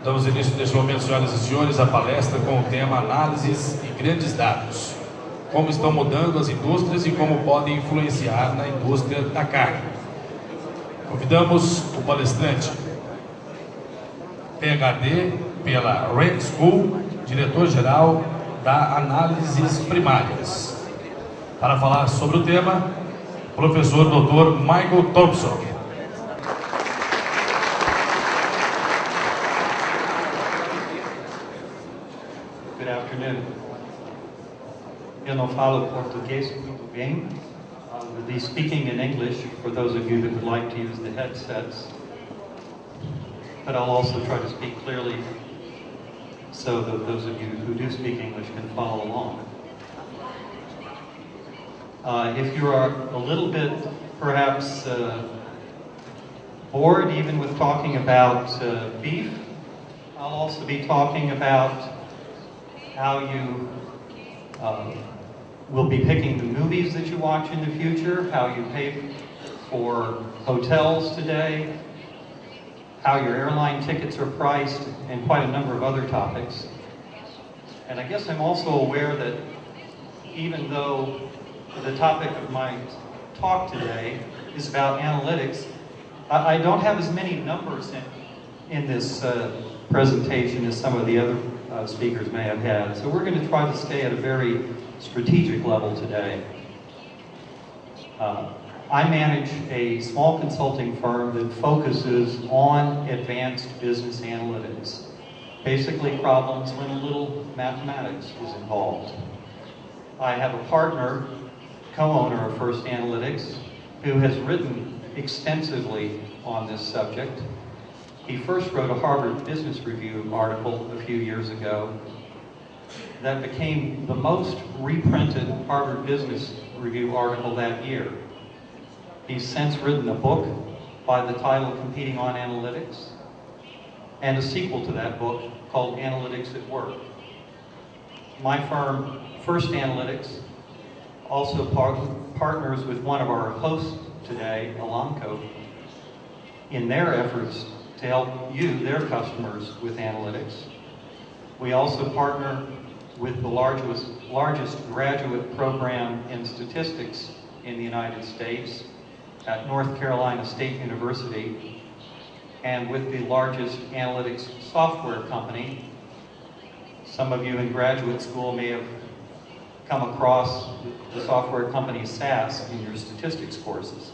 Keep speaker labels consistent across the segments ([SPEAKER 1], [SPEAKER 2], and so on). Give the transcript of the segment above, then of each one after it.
[SPEAKER 1] Damos início neste momento, senhoras e senhores, à palestra com o tema Análises e Grandes Dados. Como estão mudando as indústrias e como podem influenciar na indústria da carne. Convidamos o palestrante PhD pela Red School, diretor-geral da Análises Primárias. Para falar sobre o tema, professor Dr. Michael Thompson.
[SPEAKER 2] Good afternoon. Eu não falo português muito bem. We'll be speaking in English for those of you that would like to use the headsets. But I'll also try to speak clearly so that those of you who do speak English can follow along. If you are a little bit, perhaps, bored even with talking about beef, I'll also be talking about how you will be picking the movies that you watch in the future, how you pay for hotels today, how your airline tickets are priced, and quite a number of other topics. And I guess I'm also aware that even though the topic of my talk today is about analytics, I don't have as many numbers in this presentation as some of the other speakers may have had. So we're going to try to stay at a very strategic level today. I manage a small consulting firm that focuses on advanced business analytics. Basically problems when a little mathematics is involved. I have a partner, co-owner of First Analytics, who has written extensively on this subject. He first wrote a Harvard Business Review article a few years ago that became the most reprinted Harvard Business Review article that year. He's since written a book by the title Competing on Analytics, and a sequel to that book called Analytics at Work. My firm, First Analytics, also partners with one of our hosts today, Elanco, in their efforts to help you, their customers, with analytics. We also partner with the largest graduate program in statistics in the United States at North Carolina State University, and with the largest analytics software company. Some of you in graduate school may have come across the software company SAS in your statistics courses.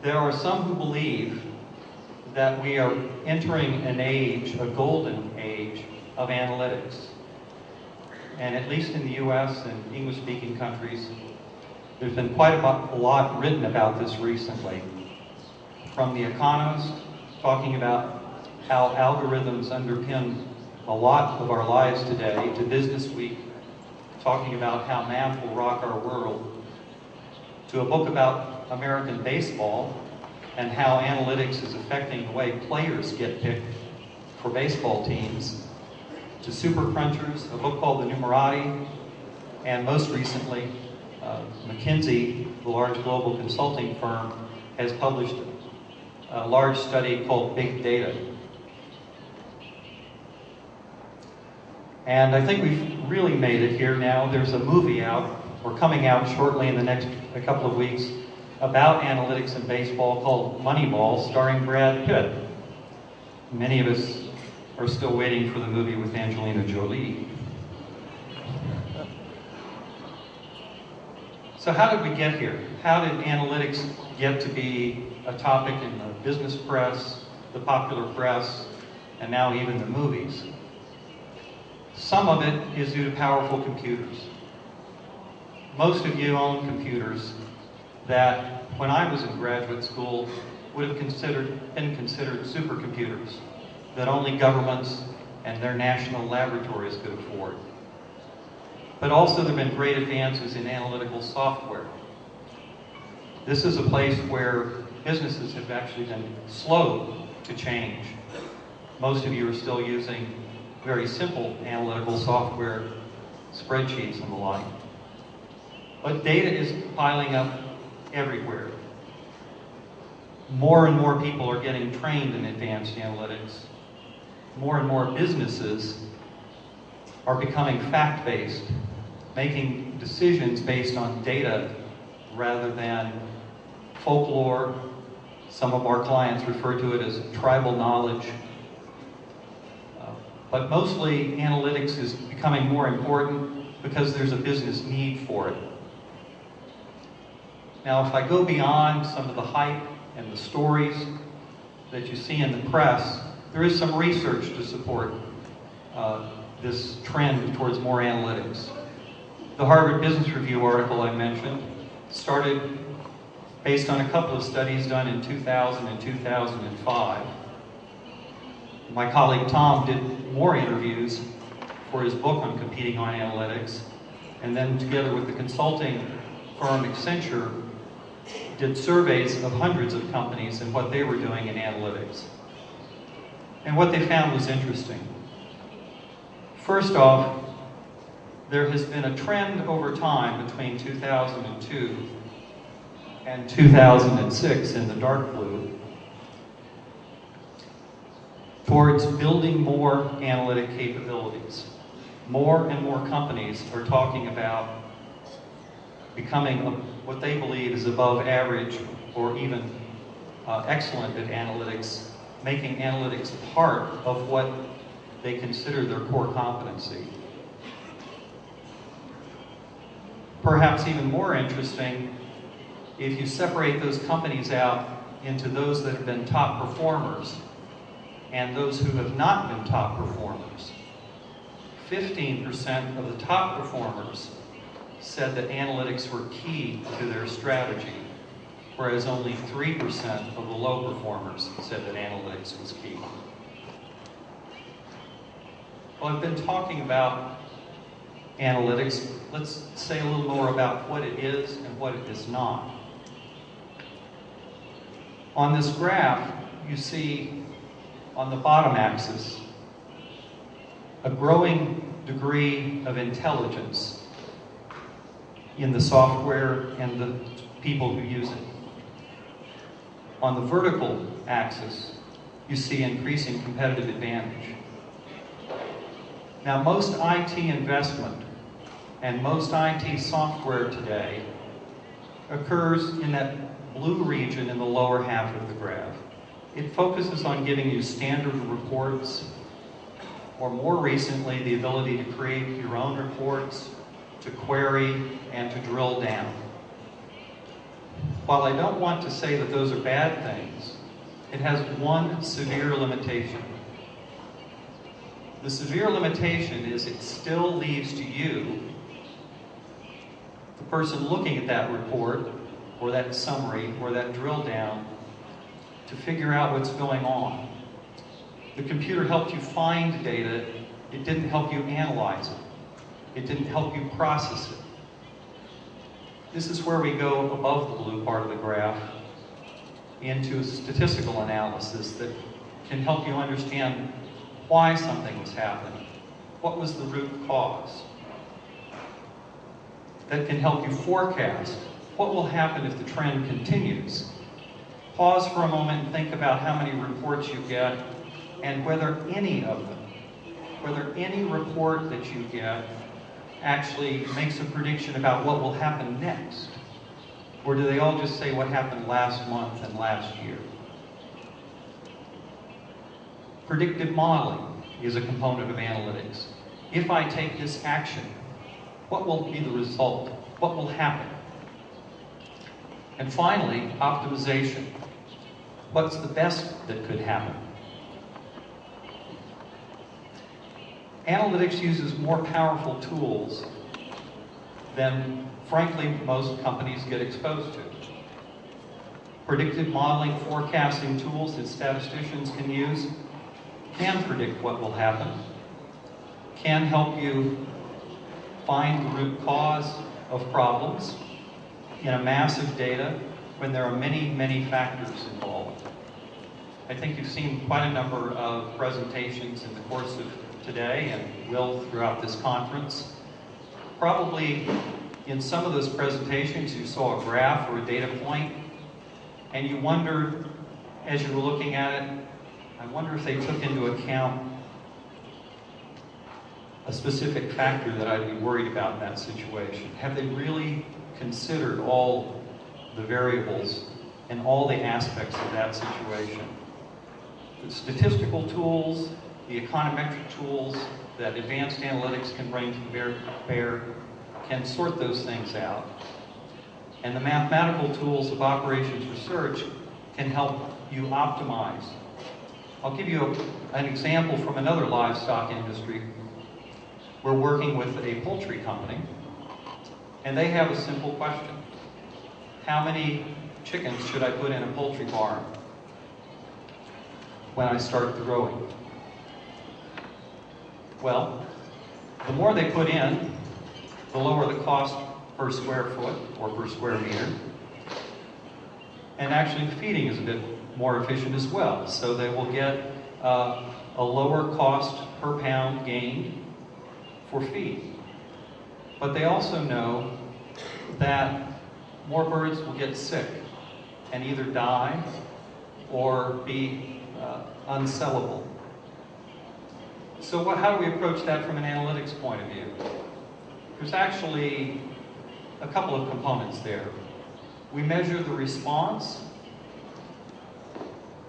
[SPEAKER 2] There are some who believe that we are entering an age, a golden age, of analytics. And at least in the US and English-speaking countries, there's been quite a lot written about this recently. From The Economist, talking about how algorithms underpin a lot of our lives today, to Business Week, talking about how math will rock our world, to a book about American baseball and how analytics is affecting the way players get picked for baseball teams, to Super Crunchers, a book called The Numerati, and most recently, McKinsey, the large global consulting firm, has published a large study called Big Data. And I think we've really made it here now. There's a movie out, or coming out shortly in the next couple of weeks, about analytics in baseball called Moneyball, starring Brad Pitt. Many of us are still waiting for the movie with Angelina Jolie. So how did we get here? How did analytics get to be a topic in the business press, the popular press, and now even the movies? Some of it is due to powerful computers. Most of you own computers that, when I was in graduate school, would have been considered supercomputers that only governments and their national laboratories could afford. But also there have been great advances in analytical software. This is a place where businesses have actually been slow to change. Most of you are still using very simple analytical software, spreadsheets and the like. But data is piling up everywhere. more and more people are getting trained in advanced analytics. More and more businesses are becoming fact-based, making decisions based on data rather than folklore. Some of our clients refer to it as tribal knowledge. But mostly analytics is becoming more important because there's a business need for it. Now, if I go beyond some of the hype and the stories that you see in the press, there is some research to support this trend towards more analytics. The Harvard Business Review article I mentioned started based on a couple of studies done in 2000 and 2005. My colleague Tom did more interviews for his book on competing on analytics, and then together with the consulting firm Accenture, did surveys of hundreds of companies and what they were doing in analytics. And what they found was interesting. First off, there has been a trend over time between 2002 and 2006 in the dark blue towards building more analytic capabilities. More and more companies are talking about becoming what they believe is above average or even excellent at analytics, making analytics part of what they consider their core competency. Perhaps even more interesting, if you separate those companies out into those that have been top performers and those who have not been top performers, 15% of the top performers said that analytics were key to their strategy, whereas only 3% of the low performers said that analytics was key. Well, I've been talking about analytics. Let's say a little more about what it is and what it is not. On this graph, you see on the bottom axis a growing degree of intelligence in the software and the people who use it. On the vertical axis, you see increasing competitive advantage. Now, most IT investment and most IT software today occurs in that blue region in the lower half of the graph. It focuses on giving you standard reports, or more recently, the ability to create your own reports, to query, and to drill down. While I don't want to say that those are bad things, it has one severe limitation. The severe limitation is it still leaves to you, the person looking at that report, or that summary, or that drill down, to figure out what's going on. The computer helped you find data, it didn't help you analyze it. It didn't help you process it. This is where we go above the blue part of the graph into statistical analysis that can help you understand why something was happening. What was the root cause? That can help you forecast what will happen if the trend continues. Pause for a moment and think about how many reports you get and whether any of them, whether any report that you get actually makes a prediction about what will happen next. Or do they all just say what happened last month and last year? Predictive modeling is a component of analytics. If I take this action, what will be the result? What will happen? And finally, optimization. What's the best that could happen? Analytics uses more powerful tools than, frankly, most companies get exposed to. Predictive modeling, forecasting tools that statisticians can use can predict what will happen, can help you find the root cause of problems in a mass of data when there are many, many factors involved. I think you've seen quite a number of presentations in the course of today and will throughout this conference. Probably in some of those presentations you saw a graph or a data point and you wondered as you were looking at it, I wonder if they took into account a specific factor that I'd be worried about in that situation. Have they really considered all the variables and all the aspects of that situation? The statistical tools, the econometric tools that advanced analytics can bring to bear can sort those things out. And the mathematical tools of operations research can help you optimize. I'll give you an example from another livestock industry. We're working with a poultry company, and they have a simple question. How many chickens should I put in a poultry barn when I start the growing? Well, the more they put in, the lower the cost per square foot or per square meter. And actually the feeding is a bit more efficient as well. So they will get a lower cost per pound gained for feed. But they also know that more birds will get sick and either die or be unsellable. So how do we approach that from an analytics point of view? There's actually a couple of components there. We measure the response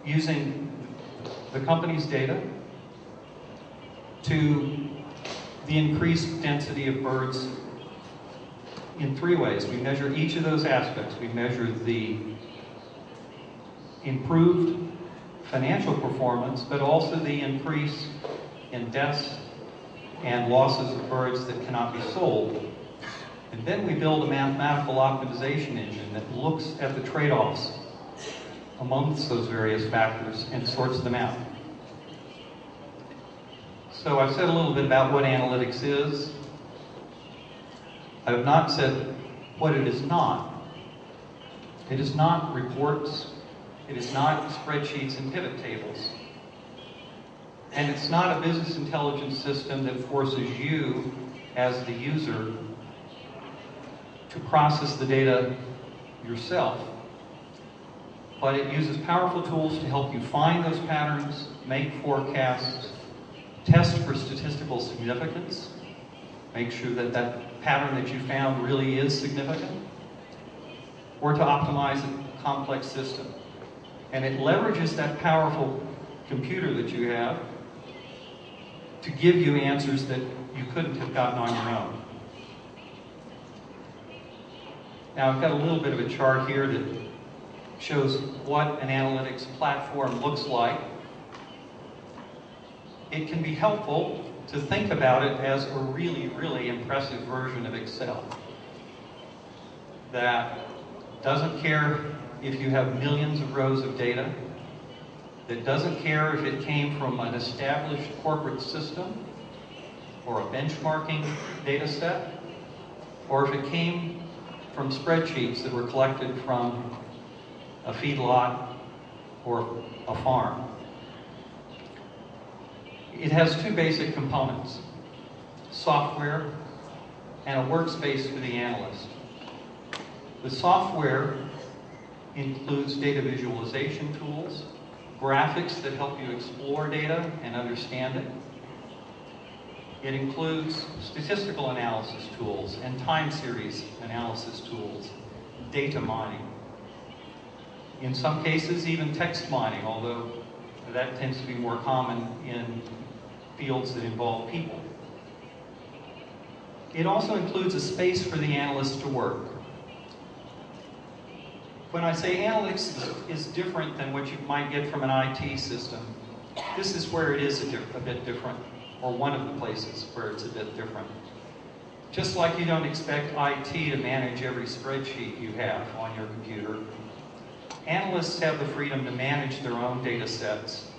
[SPEAKER 2] using the company's data to the increased density of birds in three ways. We measure each of those aspects. We measure the improved financial performance, but also the increase in deaths and losses of birds that cannot be sold. And then we build a mathematical optimization engine that looks at the trade-offs amongst those various factors and sorts them out. So I've said a little bit about what analytics is. I have not said what it is not. It is not reports. It is not spreadsheets and pivot tables. And it's not a business intelligence system that forces you, as the user, to process the data yourself. But it uses powerful tools to help you find those patterns, make forecasts, test for statistical significance, make sure that that pattern that you found really is significant, or to optimize a complex system. And it leverages that powerful computer that you have to give you answers that you couldn't have gotten on your own. Now I've got a little bit of a chart here that shows what an analytics platform looks like. It can be helpful to think about it as a really, really impressive version of Excel that doesn't care if you have millions of rows of data, that doesn't care if it came from an established corporate system or a benchmarking data set, or if it came from spreadsheets that were collected from a feedlot or a farm. It has two basic components: software and a workspace for the analyst. The software includes data visualization tools, graphics that help you explore data and understand it. It includes statistical analysis tools and time series analysis tools, data mining. In some cases, even text mining, although that tends to be more common in fields that involve people. It also includes a space for the analyst to work. When I say analytics is different than what you might get from an IT system, this is where it is a bit different, or one of the places where it's a bit different. Just like you don't expect IT to manage every spreadsheet you have on your computer, analysts have the freedom to manage their own data sets,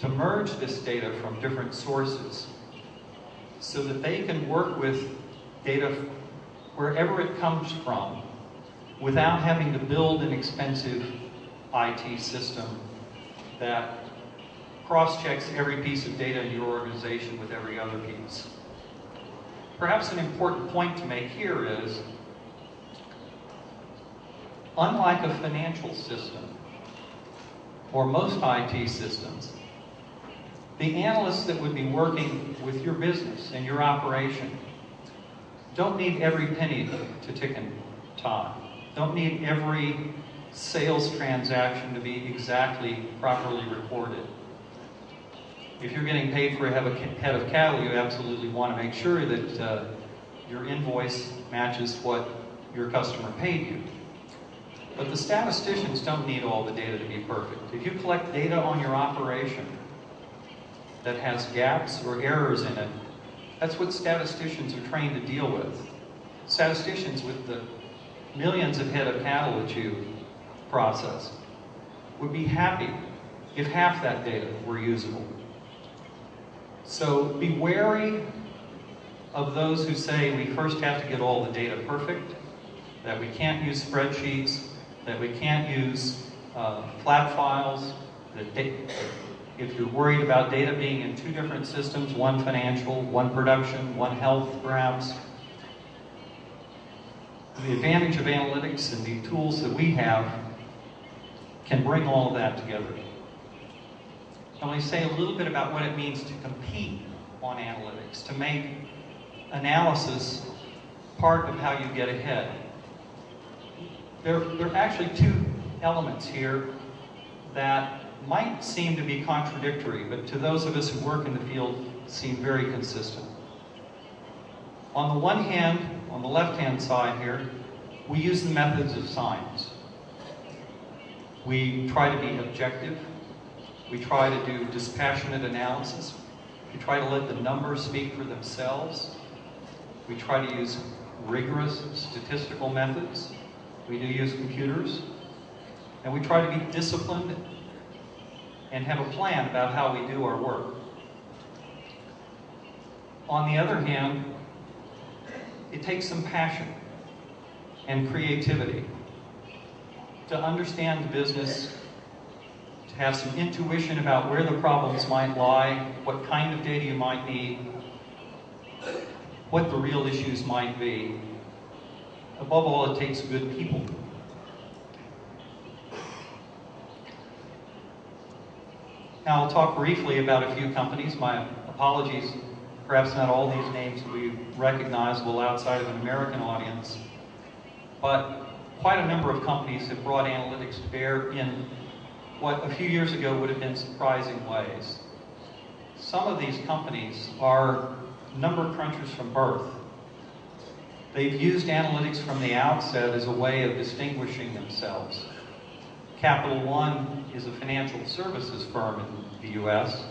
[SPEAKER 2] to merge this data from different sources so that they can work with data wherever it comes from without having to build an expensive IT system that cross-checks every piece of data in your organization with every other piece. Perhaps an important point to make here is, unlike a financial system, or most IT systems, the analysts that would be working with your business and your operation don't need every penny to tick and tie. Don't need every sales transaction to be exactly properly recorded. If you're getting paid for a head of cattle, you absolutely want to make sure that your invoice matches what your customer paid you. But the statisticians don't need all the data to be perfect. If you collect data on your operation that has gaps or errors in it, that's what statisticians are trained to deal with. Statisticians, with the millions of head of cattle that you process, would be happy if half that data were usable. So be wary of those who say we first have to get all the data perfect, that we can't use spreadsheets, that we can't use flat files, that if you're worried about data being in two different systems, one financial, one production, one health perhaps. The advantage of analytics and the tools that we have can bring all of that together. I want to say a little bit about what it means to compete on analytics, to make analysis part of how you get ahead. There are actually two elements here that might seem to be contradictory, but to those of us who work in the field, seem very consistent. On the one hand, on the left-hand side here, we use the methods of science. We try to be objective. We try to do dispassionate analysis. We try to let the numbers speak for themselves. We try to use rigorous statistical methods. We do use computers. And we try to be disciplined and have a plan about how we do our work. On the other hand, it takes some passion and creativity to understand the business, to have some intuition about where the problems might lie, what kind of data you might need, what the real issues might be. Above all, it takes good people. Now, I'll talk briefly about a few companies. My apologies, perhaps not all these names will be recognizable outside of an American audience, but quite a number of companies have brought analytics to bear in what a few years ago would have been surprising ways. Some of these companies are number crunchers from birth. They've used analytics from the outset as a way of distinguishing themselves. Capital One is a financial services firm in the US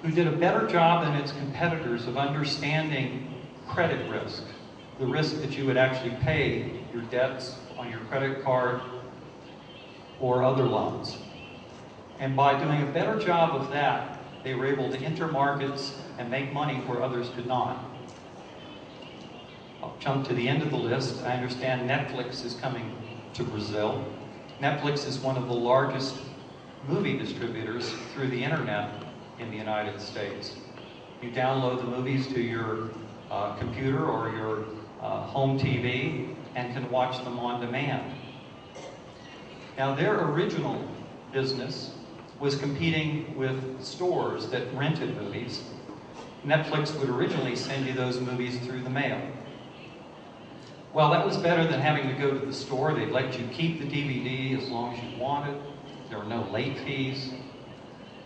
[SPEAKER 2] who did a better job than its competitors of understanding credit risk, the risk that you would actually pay your debts on your credit card or other loans. And by doing a better job of that, they were able to enter markets and make money where others could not. I'll jump to the end of the list. I understand Netflix is coming to Brazil. Netflix is one of the largest movie distributors through the internet in the United States. You download the movies to your computer or your home TV and can watch them on demand. Now, their original business was competing with stores that rented movies. Netflix would originally send you those movies through the mail. Well, that was better than having to go to the store. They'd let you keep the DVD as long as you wanted. There were no late fees.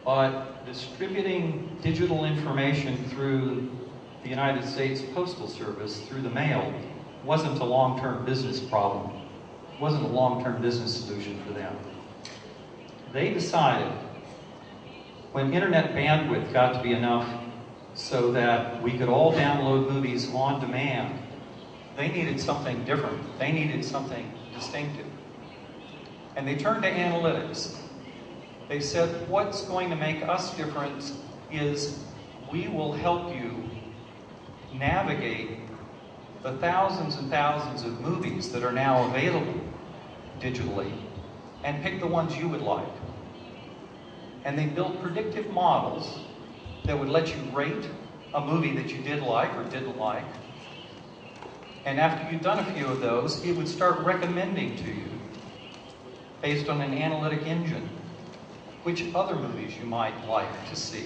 [SPEAKER 2] But distributing digital information through the United States Postal Service through the mail wasn't a long-term business problem. It wasn't a long-term business solution for them. They decided when internet bandwidth got to be enough so that we could all download movies on demand, they needed something different. They needed something distinctive. And they turned to analytics. They said, what's going to make us different is we will help you navigate the thousands and thousands of movies that are now available digitally and pick the ones you would like. And they built predictive models that would let you rate a movie that you did like or didn't like. And after you'd done a few of those, it would start recommending to you, based on an analytic engine, which other movies you might like to see.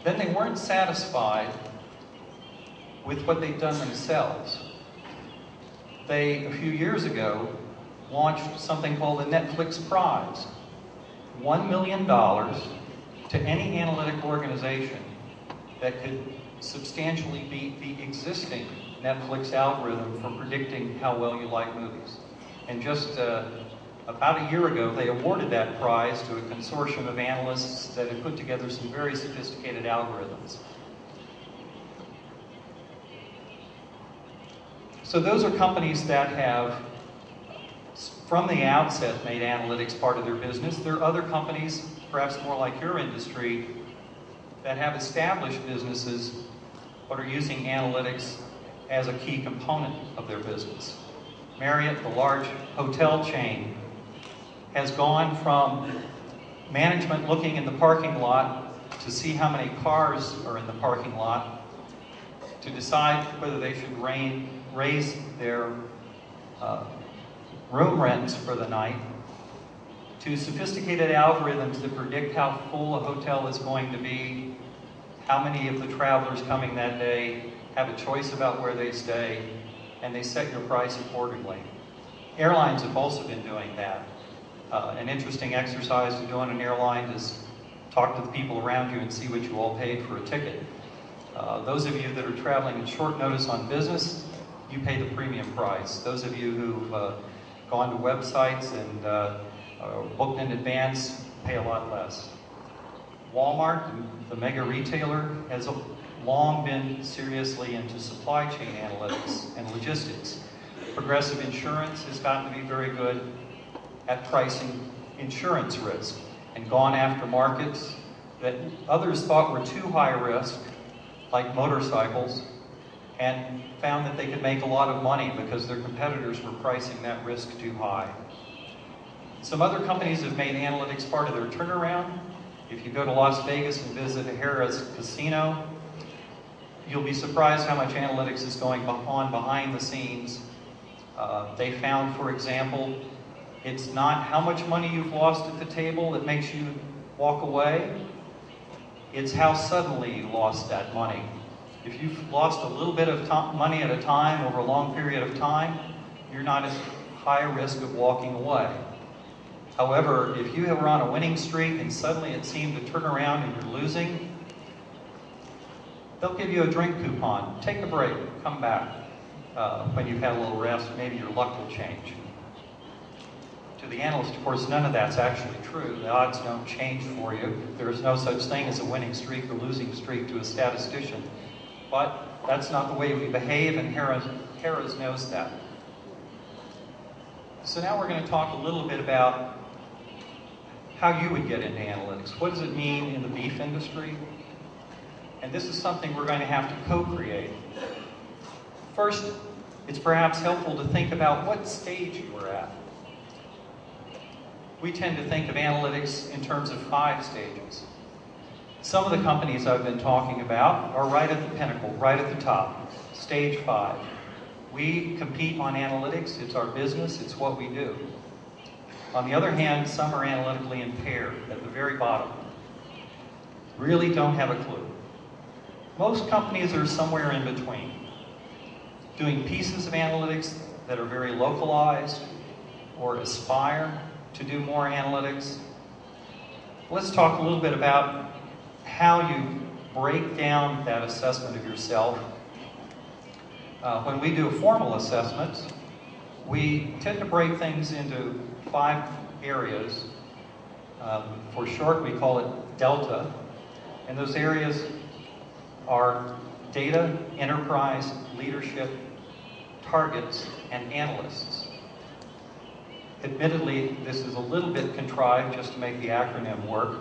[SPEAKER 2] Then they weren't satisfied with what they'd done themselves. They, a few years ago, launched something called the Netflix Prize. $1 million to any analytic organization that could substantially beat the existing Netflix algorithm for predicting how well you like movies. And just about a year ago, they awarded that prize to a consortium of analysts that had put together some very sophisticated algorithms. So those are companies that have, from the outset, made analytics part of their business. There are other companies, perhaps more like your industry, that have established businesses but are using analytics as a key component of their business. Marriott, the large hotel chain, has gone from management looking in the parking lot to see how many cars are in the parking lot to decide whether they should raise their room rents for the night, to sophisticated algorithms that predict how full a hotel is going to be, how many of the travelers coming that day have a choice about where they stay, and they set your price accordingly. Airlines have also been doing that. An interesting exercise to do on an airline is talk to the people around you and see what you all paid for a ticket. Those of you that are traveling at short notice on business, you pay the premium price. Those of you who've gone to websites and booked in advance pay a lot less. Walmart, the mega retailer, has long been seriously into supply chain analytics and logistics. Progressive Insurance has gotten to be very good at pricing insurance risk and gone after markets that others thought were too high risk, like motorcycles, and found that they could make a lot of money because their competitors were pricing that risk too high. Some other companies have made analytics part of their turnaround. If you go to Las Vegas and visit a Harrah's casino, you'll be surprised how much analytics is going on behind the scenes. They found, for example, it's not how much money you've lost at the table that makes you walk away. It's how suddenly you lost that money. If you've lost a little bit of money at a time over a long period of time, you're not at high risk of walking away. However, if you were on a winning streak and suddenly it seemed to turn around and you're losing, they'll give you a drink coupon. Take a break, come back. When you've had a little rest, maybe your luck will change. To the analyst, of course, none of that's actually true. The odds don't change for you. There is no such thing as a winning streak or losing streak to a statistician. But that's not the way we behave, and Harrah's knows that. So now we're going to talk a little bit about how you would get into analytics. What does it mean in the beef industry? And this is something we're going to have to co-create. First, it's perhaps helpful to think about what stage you were at. We tend to think of analytics in terms of 5 stages. Some of the companies I've been talking about are right at the pinnacle, right at the top, stage 5. We compete on analytics, it's our business, it's what we do. On the other hand, some are analytically impaired at the very bottom. Really don't have a clue. Most companies are somewhere in between, doing pieces of analytics that are very localized or aspire to do more analytics. Let's talk a little bit about how you break down that assessment of yourself. When we do formal assessments, we tend to break things into 5 areas. For short, we call it Delta. And those areas are data, enterprise, leadership, targets, and analysts. Admittedly, this is a little bit contrived just to make the acronym work,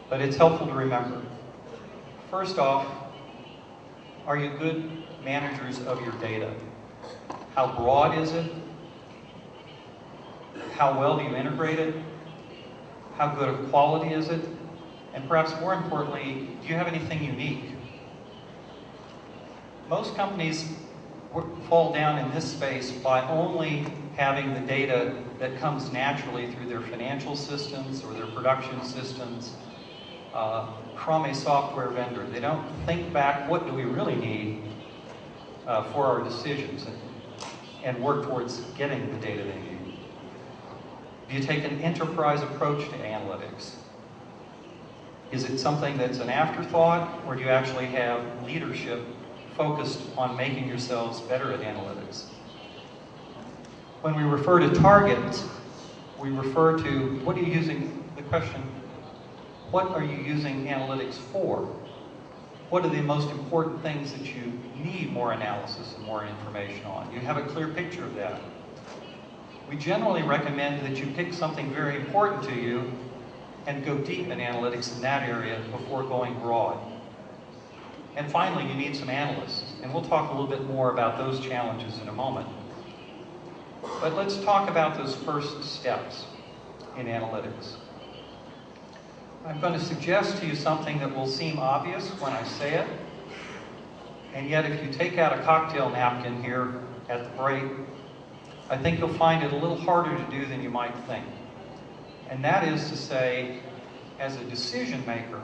[SPEAKER 2] but it's helpful to remember. First off, are you good managers of your data? How broad is it? How well do you integrate it? How good of quality is it? And perhaps more importantly, do you have anything unique? Most companies fall down in this space by only having the data that comes naturally through their financial systems or their production systems from a software vendor. They don't think back, what do we really need for our decisions, and work towards getting the data they need. Do you take an enterprise approach to analytics? Is it something that's an afterthought, or do you actually have leadership focused on making yourselves better at analytics? When we refer to targets, we refer to, what are you using, the question, what are you using analytics for? What are the most important things that you need more analysis and more information on? You have a clear picture of that. We generally recommend that you pick something very important to you and go deep in analytics in that area before going broad. And finally, you need some analysts. And we'll talk a little bit more about those challenges in a moment. But let's talk about those first steps in analytics. I'm going to suggest to you something that will seem obvious when I say it. And yet, if you take out a cocktail napkin here at the break, I think you'll find it a little harder to do than you might think. And that is to say, as a decision maker,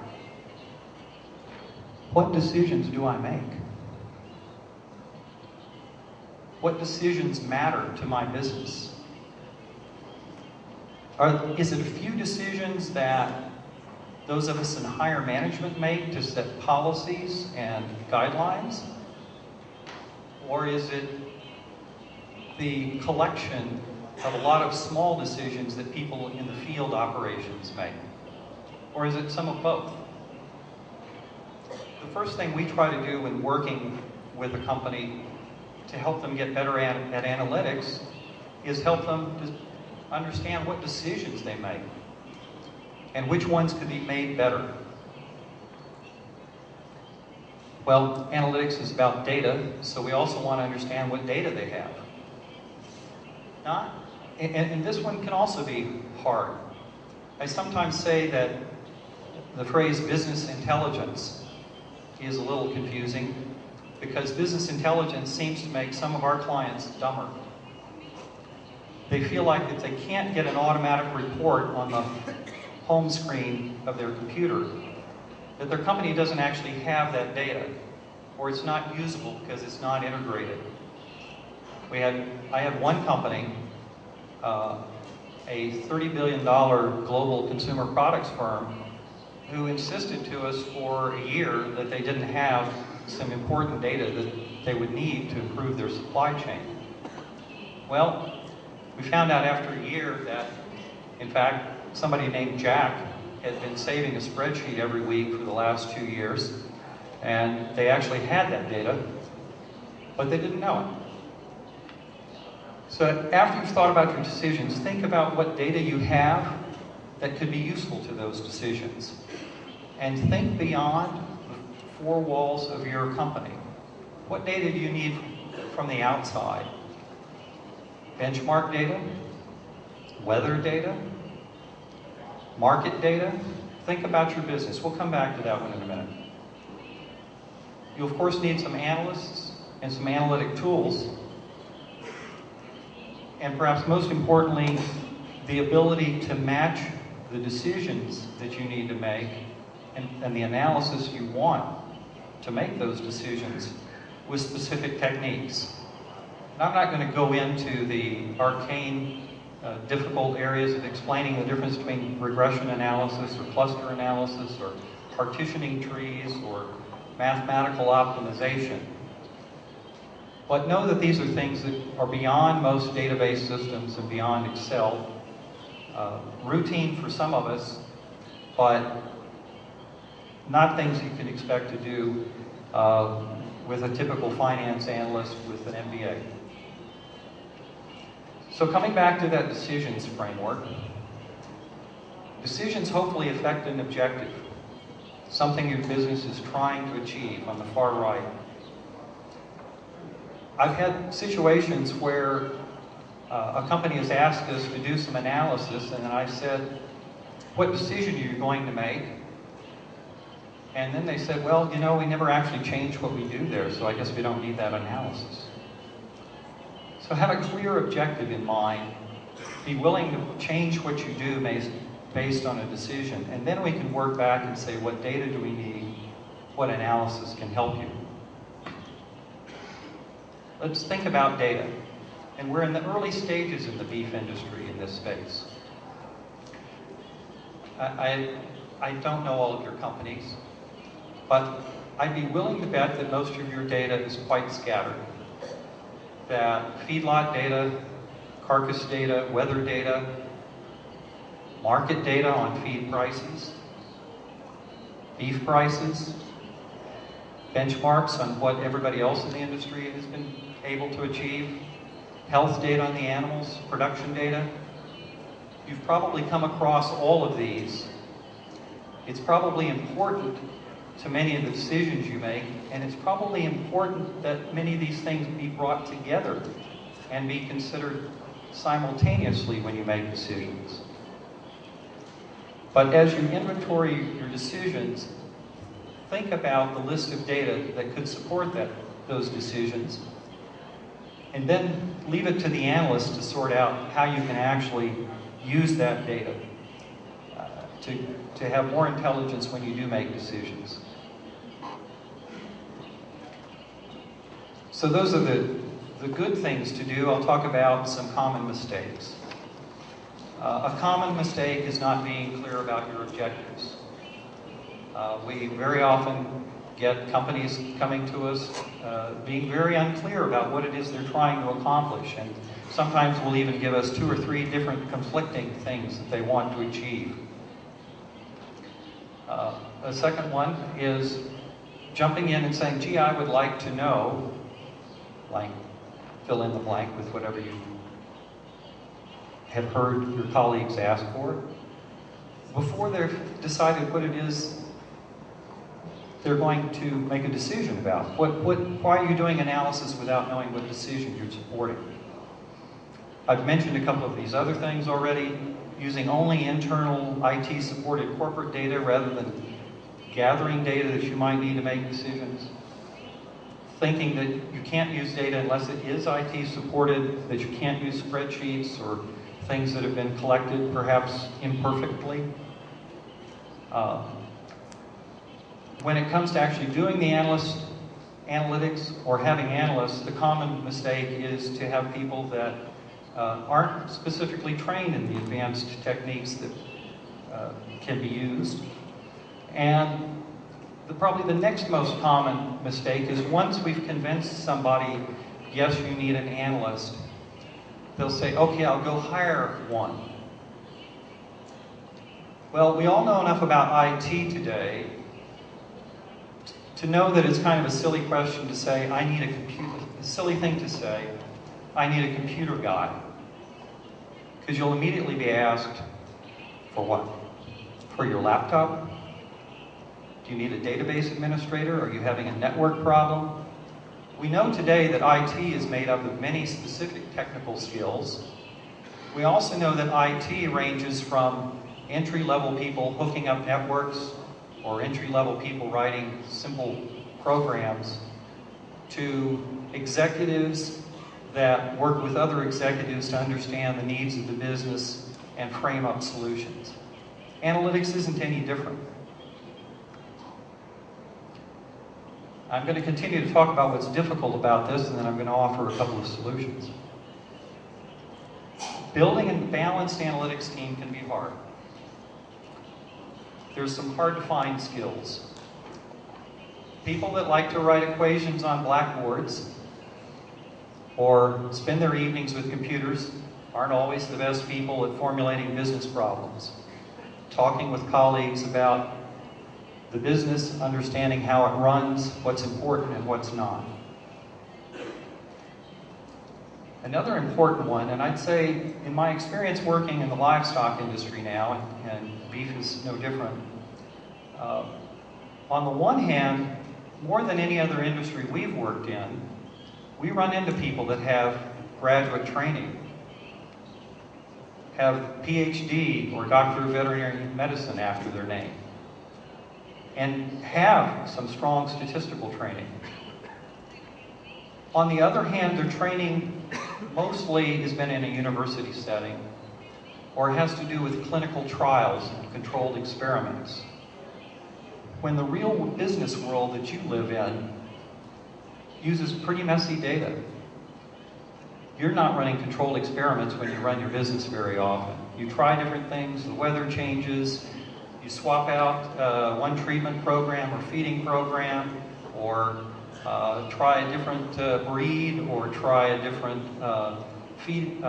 [SPEAKER 2] what decisions do I make? What decisions matter to my business? Is it a few decisions that those of us in higher management make to set policies and guidelines? Or is it the collection of a lot of small decisions that people in the field operations make? Or is it some of both? The first thing we try to do when working with a company to help them get better at analytics is help them to understand what decisions they make and which ones could be made better. Well, analytics is about data, so we also want to understand what data they have. And this one can also be hard. I sometimes say that the phrase business intelligence is a little confusing because business intelligence seems to make some of our clients dumber. They feel like if they can't get an automatic report on the home screen of their computer, that their company doesn't actually have that data, or it's not usable because it's not integrated. I had one company, a $30 billion global consumer products firm, who insisted to us for a year that they didn't have some important data that they would need to improve their supply chain. Well, we found out after a year that, in fact, somebody named Jack had been saving a spreadsheet every week for the last 2 years, and they actually had that data, but they didn't know it. So after you've thought about your decisions, think about what data you have that could be useful to those decisions. And think beyond the four walls of your company. What data do you need from the outside? Benchmark data? Weather data? Market data? Think about your business. We'll come back to that one in a minute. You, of course, need some analysts and some analytic tools. And perhaps most importantly, the ability to match the decisions that you need to make and the analysis you want to make those decisions with specific techniques. And I'm not going to go into the arcane, difficult areas of explaining the difference between regression analysis or cluster analysis or partitioning trees or mathematical optimization. But know that these are things that are beyond most database systems and beyond Excel. Routine for some of us, but not things you can expect to do with a typical finance analyst with an MBA. So coming back to that decisions framework, decisions hopefully affect an objective, something your business is trying to achieve on the far right. I've had situations where a company has asked us to do some analysis, and then I said, what decision are you going to make? And then they said, well, you know, we never actually changed what we do there, so I guess we don't need that analysis. So have a clear objective in mind. Be willing to change what you do based on a decision. And then we can work back and say, what data do we need? What analysis can help you? Let's think about data. And we're in the early stages in the beef industry in this space. I don't know all of your companies, but I'd be willing to bet that most of your data is quite scattered. That feedlot data, carcass data, weather data, market data on feed prices, beef prices, benchmarks on what everybody else in the industry has been able to achieve, health data on the animals, production data. You've probably come across all of these. It's probably important to many of the decisions you make, and it's probably important that many of these things be brought together and be considered simultaneously when you make decisions. But as you inventory your decisions, think about the list of data that could support those decisions, and then leave it to the analyst to sort out how you can actually use that data to have more intelligence when you do make decisions. So those are the good things to do. I'll talk about some common mistakes. A common mistake is not being clear about your objectives. We very often get companies coming to us being very unclear about what it is they're trying to accomplish, and sometimes will even give us 2 or 3 different conflicting things that they want to achieve. A second one is jumping in and saying, gee, I would like to know, blank, fill in the blank with whatever you have heard your colleagues ask for, before they've decided what it is they're going to make a decision about. Why are you doing analysis without knowing what decision you're supporting? I've mentioned a couple of these other things already. Using only internal IT-supported corporate data rather than gathering data that you might need to make decisions. Thinking that you can't use data unless it is IT-supported, that you can't use spreadsheets or things that have been collected perhaps imperfectly. When it comes to actually doing the analytics or having analysts, the common mistake is to have people that aren't specifically trained in the advanced techniques that can be used. And probably the next most common mistake is once we've convinced somebody, yes, you need an analyst, they'll say, okay, I'll go hire one. Well, we all know enough about IT today to know that it's kind of a silly question to say, I need a computer, a silly thing to say, I need a computer guy. Because you'll immediately be asked, for what? For your laptop? Do you need a database administrator? Are you having a network problem? We know today that IT is made up of many specific technical skills. We also know that IT ranges from entry-level people hooking up networks or entry-level people writing simple programs to executives that work with other executives to understand the needs of the business and frame up solutions. Analytics isn't any different. I'm going to continue to talk about what's difficult about this, and then I'm going to offer a couple of solutions. Building a balanced analytics team can be hard. There's some hard-to-find skills. People that like to write equations on blackboards or spend their evenings with computers aren't always the best people at formulating business problems. Talking with colleagues about the business, understanding how it runs, what's important and what's not. Another important one, and I'd say in my experience working in the livestock industry now, and beef is no different, on the one hand, more than any other industry we've worked in, we run into people that have graduate training, have PhD or Doctor of Veterinary Medicine after their name, and have some strong statistical training. On the other hand, their training mostly has been in a university setting or has to do with clinical trials and controlled experiments. When the real business world that you live in uses pretty messy data. You're not running controlled experiments when you run your business very often. You try different things, the weather changes, you swap out one treatment program or feeding program, or try a different breed, or try a different feed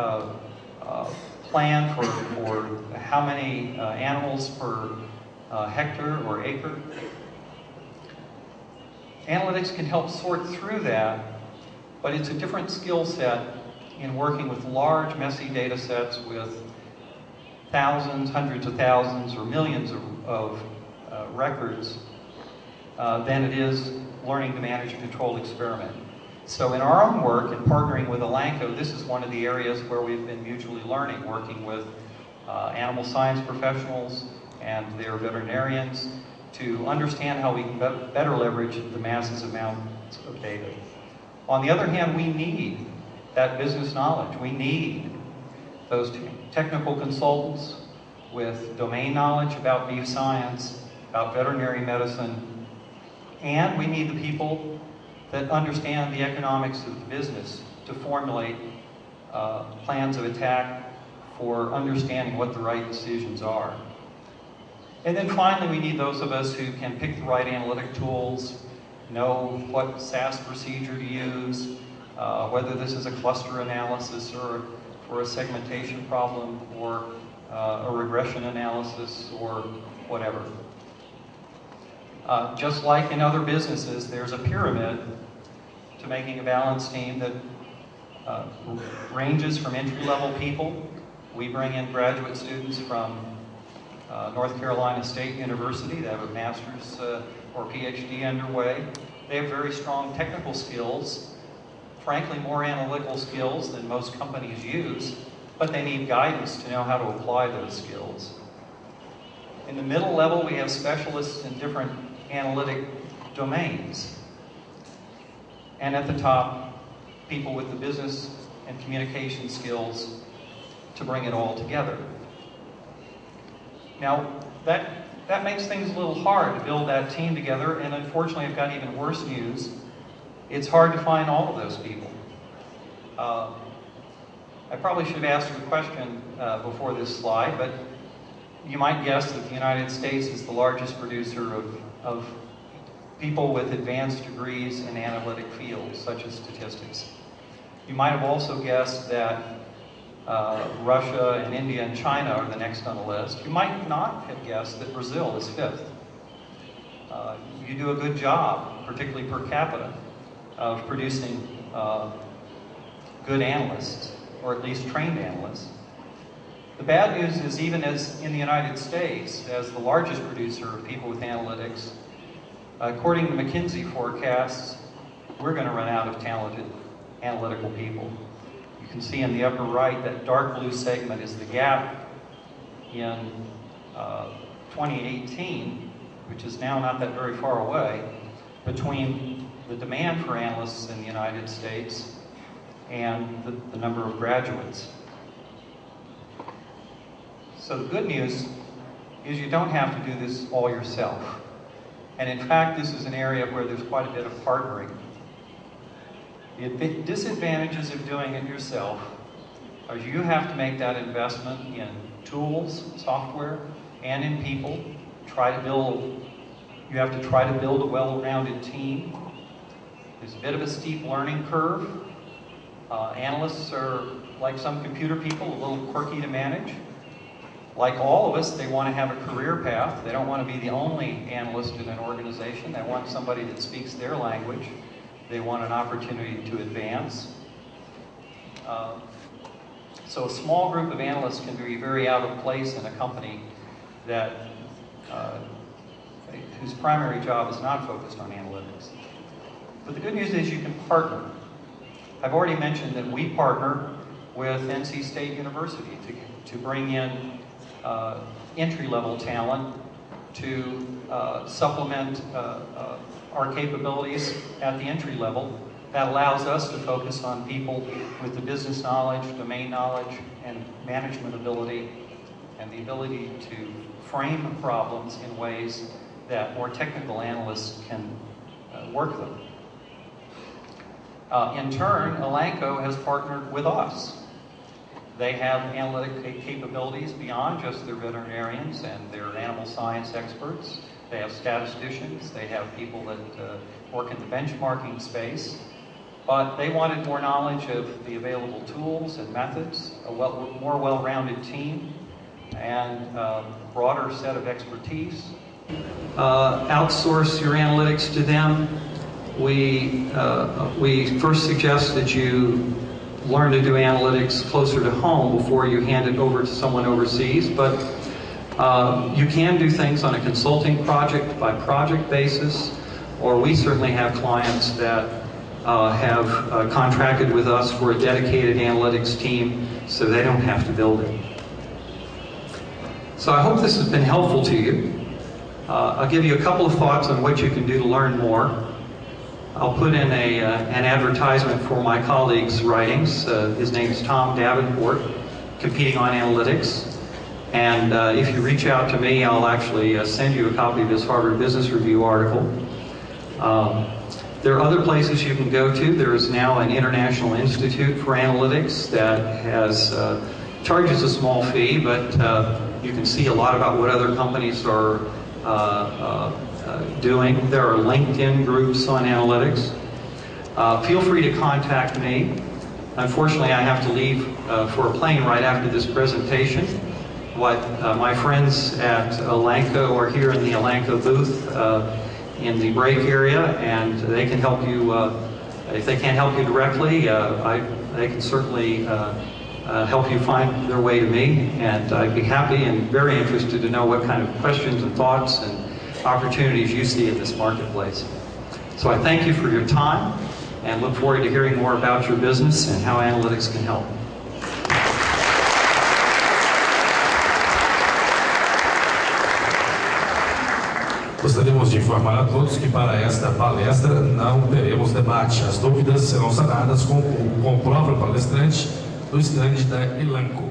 [SPEAKER 2] plan for how many animals per hectare or acre. Analytics can help sort through that, but it's a different skill set in working with large, messy data sets with thousands, hundreds of thousands, or millions of records than it is learning to manage a controlled experiment. So in our own work and partnering with Elanco, this is one of the areas where we've been mutually learning, working with animal science professionals and their veterinarians to understand how we can better leverage the massive amounts of data. On the other hand, we need that business knowledge. We need those technical consultants with domain knowledge about beef science, about veterinary medicine, and we need the people that understand the economics of the business to formulate plans of attack for understanding what the right decisions are. And then finally, we need those of us who can pick the right analytic tools, know what SAS procedure to use, whether this is a cluster analysis or for a segmentation problem or a regression analysis or whatever. Just like in other businesses, there's a pyramid to making a balanced team that ranges from entry-level people. We bring in graduate students from North Carolina State University that have a master's or PhD underway. They have very strong technical skills, frankly more analytical skills than most companies use, but they need guidance to know how to apply those skills. In the middle level, we have specialists in different analytic domains. And at the top, people with the business and communication skills to bring it all together. Now, that makes things a little hard to build that team together, and unfortunately I've got even worse news. It's hard to find all of those people. I probably should have asked you a question before this slide, but you might guess that the United States is the largest producer of people with advanced degrees in analytic fields, such as statistics. You might have also guessed that Russia and India and China are the next on the list. You might not have guessed that Brazil is fifth. You do a good job, particularly per capita, of producing good analysts, or at least trained analysts. The bad news is, even as in the United States, as the largest producer of people with analytics, according to McKinsey forecasts, we're going to run out of talented analytical people. You can see in the upper right that dark blue segment is the gap in 2018, which is now not that very far away, between the demand for analysts in the United States and the number of graduates. So the good news is you don't have to do this all yourself. And in fact, this is an area where there's quite a bit of partnering. The disadvantages of doing it yourself are you have to make that investment in tools, software, and in people. You have to try to build a well-rounded team. There's a bit of a steep learning curve. Analysts are, like some computer people, a little quirky to manage. Like all of us, they want to have a career path. They don't want to be the only analyst in an organization. They want somebody that speaks their language. They want an opportunity to advance. So a small group of analysts can be very out of place in a company that whose primary job is not focused on analytics. But the good news is you can partner. I've already mentioned that we partner with NC State University to bring in entry-level talent to supplement our capabilities at the entry level. That allows us to focus on people with the business knowledge, domain knowledge, and management ability, and the ability to frame problems in ways that more technical analysts can work them. In turn, Elanco has partnered with us. They have analytic capabilities beyond just their veterinarians and their animal science experts. They have statisticians, they have people that work in the benchmarking space, but they wanted more knowledge of the available tools and methods, a more well-rounded team, and a broader set of expertise. Outsource your analytics to them. We first suggest that you learn to do analytics closer to home before you hand it over to someone overseas, but you can do things on a consulting project by project basis, or we certainly have clients that have contracted with us for a dedicated analytics team so they don't have to build it. So I hope this has been helpful to you. I'll give you a couple of thoughts on what you can do to learn more. I'll put in an advertisement for my colleague's writings. His name is Tom Davenport, Competing on Analytics. And if you reach out to me, I'll actually send you a copy of his Harvard Business Review article. There are other places you can go to. There is now an International Institute for Analytics that charges a small fee, but you can see a lot about what other companies are doing. There are LinkedIn groups on analytics. Feel free to contact me. Unfortunately, I have to leave for a plane right after this presentation. My friends at Elanco are here in the Elanco booth in the break area, and they can help you. If they can't help you directly, they can certainly help you find their way to me, and I'd be happy and very interested to know what kind of questions and thoughts and opportunities you see in this marketplace. So I thank you for your time and look forward to hearing more about your business and how analytics can help.
[SPEAKER 1] Gostaríamos de informar a todos que para esta palestra não teremos debate. As dúvidas serão sanadas com o próprio palestrante do stand da Elanco.